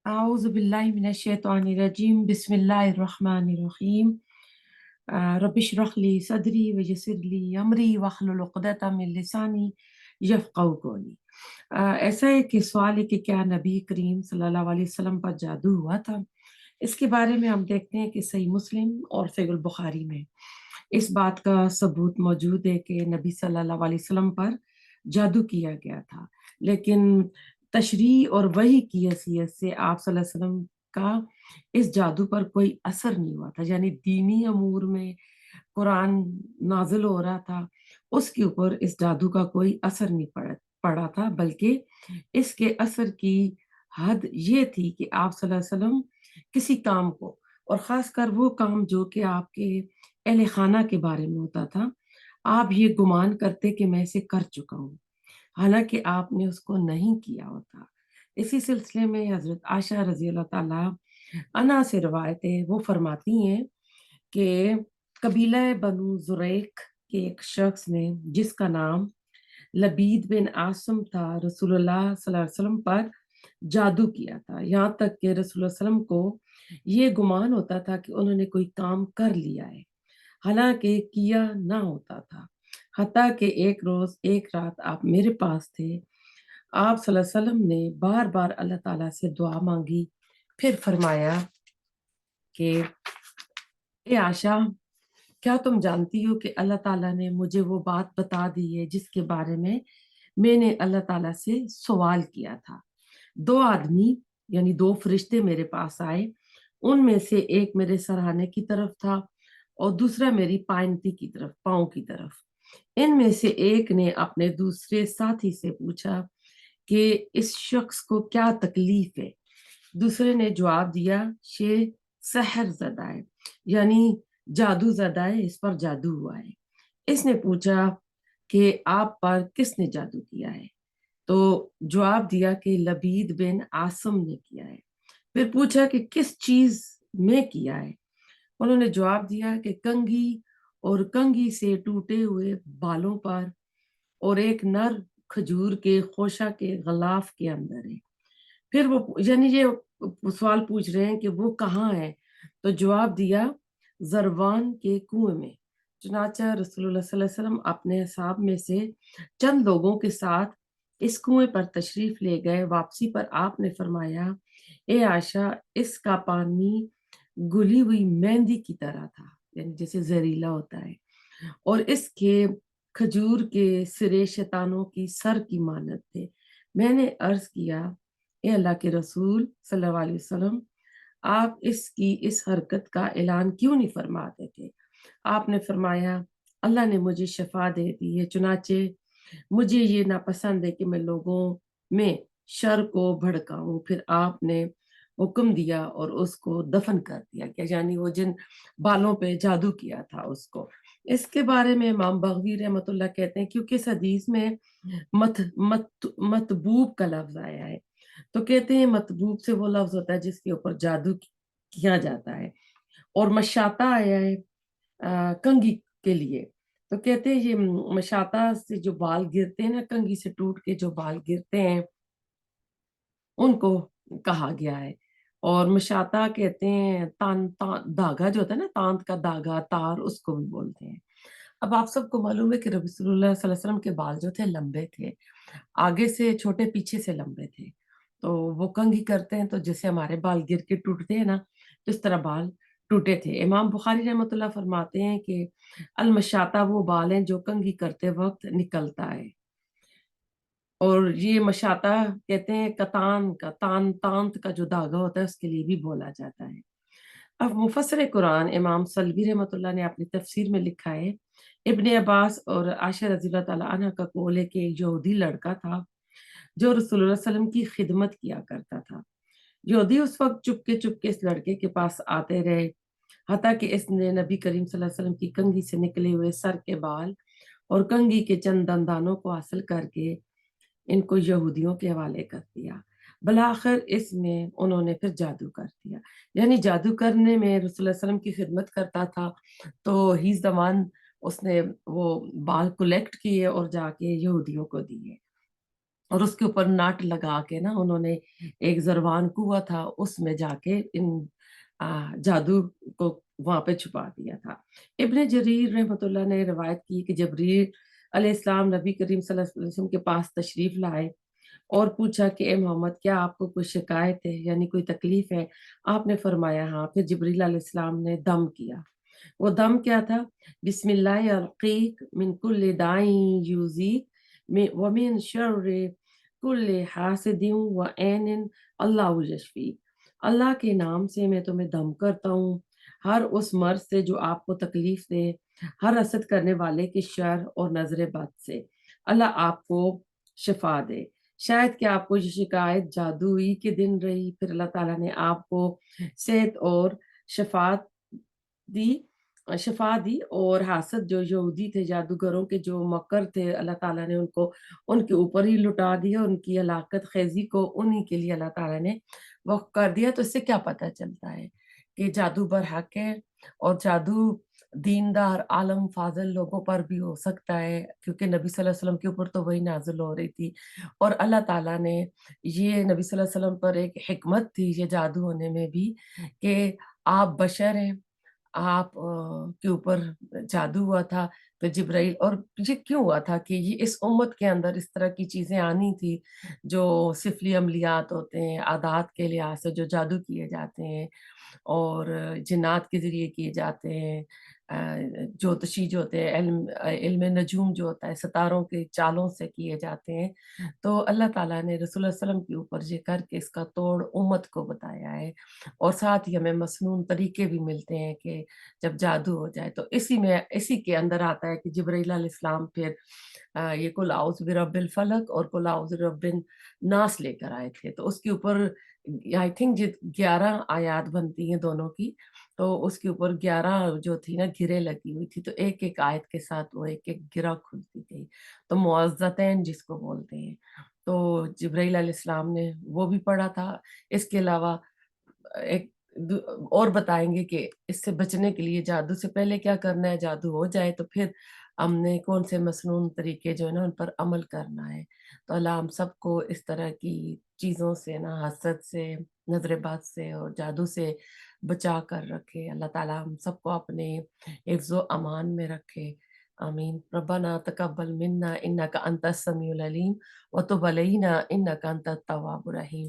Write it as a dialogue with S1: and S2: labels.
S1: أعوذ بالله من الشيطان الرجيم بسم الله الرحمن الرحيم رب اشرح لي صدري ويسر لي أمري واحلل عقدة من لساني يفقهوا قولي۔ ایسا ہے کہ سوال ہے کہ کیا نبی کریم صلی اللہ علیہ وسلم پر جادو ہوا تھا؟ اس کے بارے میں ہم دیکھتے ہیں کہ صحیح مسلم اور صحیح البخاری میں اس بات کا ثبوت موجود ہے کہ نبی صلی اللہ علیہ وسلم پر جادو کیا گیا تھا، لیکن تشریح اور وحی کی حیثیت سے آپ صلی اللہ علیہ وسلم کا اس جادو پر کوئی اثر نہیں ہوا تھا، یعنی دینی امور میں قرآن نازل ہو رہا تھا، اس کے اوپر اس جادو کا کوئی اثر نہیں پڑا تھا، بلکہ اس کے اثر کی حد یہ تھی کہ آپ صلی اللہ علیہ وسلم کسی کام کو، اور خاص کر وہ کام جو کہ آپ کے اہل خانہ کے بارے میں ہوتا تھا، آپ یہ گمان کرتے کہ میں اسے کر چکا ہوں، حالانکہ آپ نے اس کو نہیں کیا ہوتا۔ اسی سلسلے میں حضرت عائشہ رضی اللہ تعالیٰ عنہا سے روایت ہے، وہ فرماتی ہیں کہ قبیلہ بنو زریق کے ایک شخص نے، جس کا نام لبید بن عاصم تھا، رسول اللہ صلی اللہ علیہ وسلم پر جادو کیا تھا، یہاں تک کہ رسول اللہ علیہ وسلم کو یہ گمان ہوتا تھا کہ انہوں نے کوئی کام کر لیا ہے، حالانکہ کیا نہ ہوتا تھا۔ حتیٰ کہ ایک روز ایک رات آپ میرے پاس تھے، آپ صلی اللہ علیہ وسلم نے بار بار اللہ تعالیٰ سے دعا مانگی، پھر فرمایا کہ اے عائشہ، کیا تم جانتی ہو کہ اللہ تعالیٰ نے مجھے وہ بات بتا دی ہے جس کے بارے میں نے اللہ تعالیٰ سے سوال کیا تھا؟ دو آدمی یعنی دو فرشتے میرے پاس آئے، ان میں سے ایک میرے سرہانے کی طرف تھا اور دوسرا میری پائنتی کی طرف، پاؤں کی طرف۔ ان میں سے ایک نے اپنے دوسرے ساتھی سے پوچھا کہ اس شخص کو کیا تکلیف ہے؟ دوسرے نے جواب دیا، یہ سحر زدہ ہے، یعنی جادو زدہ ہے، اس پر جادو ہوا ہے۔ اس نے پوچھا کہ آپ پر کس نے جادو کیا ہے؟ تو جواب دیا کہ لبید بن عاصم نے کیا ہے۔ پھر پوچھا کہ کس چیز میں کیا ہے؟ انہوں نے جواب دیا کہ کنگھی اور کنگھی سے ٹوٹے ہوئے بالوں پر، اور ایک نر کھجور کے خوشہ کے غلاف کے اندر ہے۔ پھر وہ یعنی یہ سوال پوچھ رہے ہیں کہ وہ کہاں ہے؟ تو جواب دیا، زروان کے کنویں میں۔ چنانچہ رسول اللہ صلی اللہ علیہ وسلم اپنے اصحاب میں سے چند لوگوں کے ساتھ اس کنویں پر تشریف لے گئے۔ واپسی پر آپ نے فرمایا، اے عائشہ، اس کا پانی گلی ہوئی مہندی کی طرح تھا، یعنی جیسے زہریلا ہوتا ہے، اور اس کے کھجور کے سرے شیطانوں کی سر کی مانند تھے۔ میں نے عرض کیا، اے اللہ کے رسول صلی اللہ علیہ وسلم، آپ اس کی اس حرکت کا اعلان کیوں نہیں فرماتے تھے؟ آپ نے فرمایا، اللہ نے مجھے شفا دے دی ہے، چنانچہ مجھے یہ ناپسند ہے کہ میں لوگوں میں شر کو بھڑکاؤں۔ پھر آپ نے حکم دیا اور اس کو دفن کر دیا، کہ یعنی وہ جن بالوں پہ جادو کیا تھا اس کو۔ اس کے بارے میں امام بغوی رحمۃ اللہ کہتے ہیں، کیونکہ اس حدیث میں مطبوب کا لفظ آیا ہے، تو کہتے ہیں مطبوب سے وہ لفظ ہوتا ہے جس کے اوپر جادو کیا جاتا ہے، اور مشاطہ آیا ہے کنگھی کے لیے، تو کہتے ہیں یہ مشاطہ سے جو بال گرتے ہیں نا، کنگھی سے ٹوٹ کے جو بال گرتے ہیں ان کو کہا گیا ہے۔ اور مشاطہ کہتے ہیں دھاگا جو ہوتا ہے نا، تانت کا دھاگا، تار، اس کو بھی بولتے ہیں۔ اب آپ سب کو معلوم ہے کہ رسول اللہ صلی اللہ علیہ وسلم کے بال جو تھے لمبے تھے، آگے سے چھوٹے، پیچھے سے لمبے تھے، تو وہ کنگھی کرتے ہیں تو جیسے ہمارے بال گر کے ٹوٹتے ہیں نا، تو اس طرح بال ٹوٹے تھے۔ امام بخاری رحمۃ اللہ فرماتے ہیں کہ المشاطہ وہ بال ہیں جو کنگھی کرتے وقت نکلتا ہے، اور یہ مشاطہ کہتے ہیں کتان کا، تانت کا جو دھاگا ہوتا ہے اس کے لیے بھی بولا جاتا ہے۔ اب مفسر قرآن امام سلوی رحمۃ اللہ نے اپنی تفسیر میں لکھا ہے، ابن عباس اور عائشہ رضی اللہ تعالیٰ عنہ کا قول ہے کہ ایک یہودی لڑکا تھا جو رسول اللہ صلی اللہ علیہ وسلم کی خدمت کیا کرتا تھا۔ یہودی اس وقت چپ کے اس لڑکے کے پاس آتے رہے، حتیٰ کہ اس نے نبی کریم صلی اللہ علیہ وسلم کی کنگھی سے نکلے ہوئے سر کے بال اور کنگھی کے چند دندانوں کو حاصل کر کے ان کو یہودیوں کے حوالے کر دیا۔ بالآخر اس میں انہوں نے پھر جادو کر دیا، یعنی جادو کرنے میں رسول اللہ علیہ وسلم کی خدمت کرتا تھا، تو ہی زمان اس نے وہ بال کلیکٹ کیے اور جا کے یہودیوں کو دیے۔ اور اس کے اوپر ناٹ لگا کے نا انہوں نے ایک زروان کنواں تھا اس میں جا کے ان جادو کو وہاں پہ چھپا دیا تھا۔ ابن جریر رحمۃ اللہ نے روایت کی کہ جبریل علیہ السلام نبی کریم صلی اللہ علیہ وسلم کے پاس تشریف لائے اور پوچھا کہ اے محمد کیا آپ کو کوئی شکایت ہے، یعنی کوئی تکلیف ہے؟ آپ نے فرمایا ہاں۔ پھر جبریل علیہ السلام نے دم کیا۔ وہ دم کیا تھا؟ بسم اللہ الرقیق من کل دائیں یوزیک ومن شر کل حاسد و عین اللہ یشفی۔ اللہ کے نام سے میں تمہیں دم کرتا ہوں ہر اس مرض سے جو آپ کو تکلیف دے، ہر حسد کرنے والے کے شر اور نظر بد سے۔ اللہ آپ کو شفا دے۔ شاید کہ آپ کو یہ شکایت جادوئی کے دن رہی، پھر اللہ تعالیٰ نے آپ کو صحت اور شفاعت دی شفا دی، اور حاسد جو یہودی تھے، جادوگروں کے جو مکر تھے، اللہ تعالیٰ نے ان کے اوپر ہی لٹا دیا، ان کی ہلاکت خیزی کو انہی کے لیے اللہ تعالیٰ نے وہ کر دیا۔ تو اس سے کیا پتہ چلتا ہے کہ جادو برحق ہے، اور جادو دیندار عالم فاضل لوگوں پر بھی ہو سکتا ہے، کیونکہ نبی صلی اللہ علیہ وسلم کے اوپر تو وہی نازل ہو رہی تھی، اور اللہ تعالیٰ نے یہ نبی صلی اللہ علیہ وسلم پر ایک حکمت تھی یہ جادو ہونے میں بھی، کہ آپ بشر ہیں، آپ کے اوپر جادو ہوا تھا تو جبرائیل، اور یہ کیوں ہوا تھا کہ یہ اس امت کے اندر اس طرح کی چیزیں آنی تھی جو سفلی عملیات ہوتے ہیں، عادات کے لحاظ سے جو جادو کیے جاتے ہیں اور جنات کے ذریعے کیے جاتے ہیں، جوتشی جو ہوتے ہیں، علم نجوم جو ہوتا ہے ستاروں کے چالوں سے کیے جاتے ہیں۔ تو اللہ تعالیٰ نے رسول اللہ علیہ وسلم کے اوپر یہ کر کے اس کا توڑ امت کو بتایا ہے، اور ساتھ ہی ہمیں مسنون طریقے بھی ملتے ہیں کہ جب جادو ہو جائے تو اسی کے اندر آتا ہے کہ جبرائیل علیہ السلام پھر یہ قل اعوذ برب الفلق اور قل اعوذ برب الناس لے کر آئے تھے، تو اس کے اوپر آئی تھنک 11 آیات بنتی ہیں دونوں کی، تو اس کے اوپر 11 جو تھی نا گرے لگی ہوئی تھی، تو ایک ایک آیت کے ساتھ وہ ایک ایک گرہ کھلتی گئی، تو معوذتین جس کو بولتے ہیں، تو جبرائیل علیہ السلام نے وہ بھی پڑھا تھا۔ اس کے علاوہ ایک اور بتائیں گے کہ اس سے بچنے کے لیے جادو سے پہلے کیا کرنا ہے، جادو ہو جائے تو پھر ہم نے کون سے مسنون طریقے جو ہے نا ان پر عمل کرنا ہے۔ تو اللہ ہم سب کو اس طرح کی چیزوں سے نا، حسد سے، نظر بد سے اور جادو سے بچا کر رکھے۔ اللہ تعالیٰ ہم سب کو اپنے حفظ و امان میں رکھے، آمین۔ ربنا تقبل منا انک انت السمیع العلیم وتب علینا انک انت التواب الرحیم۔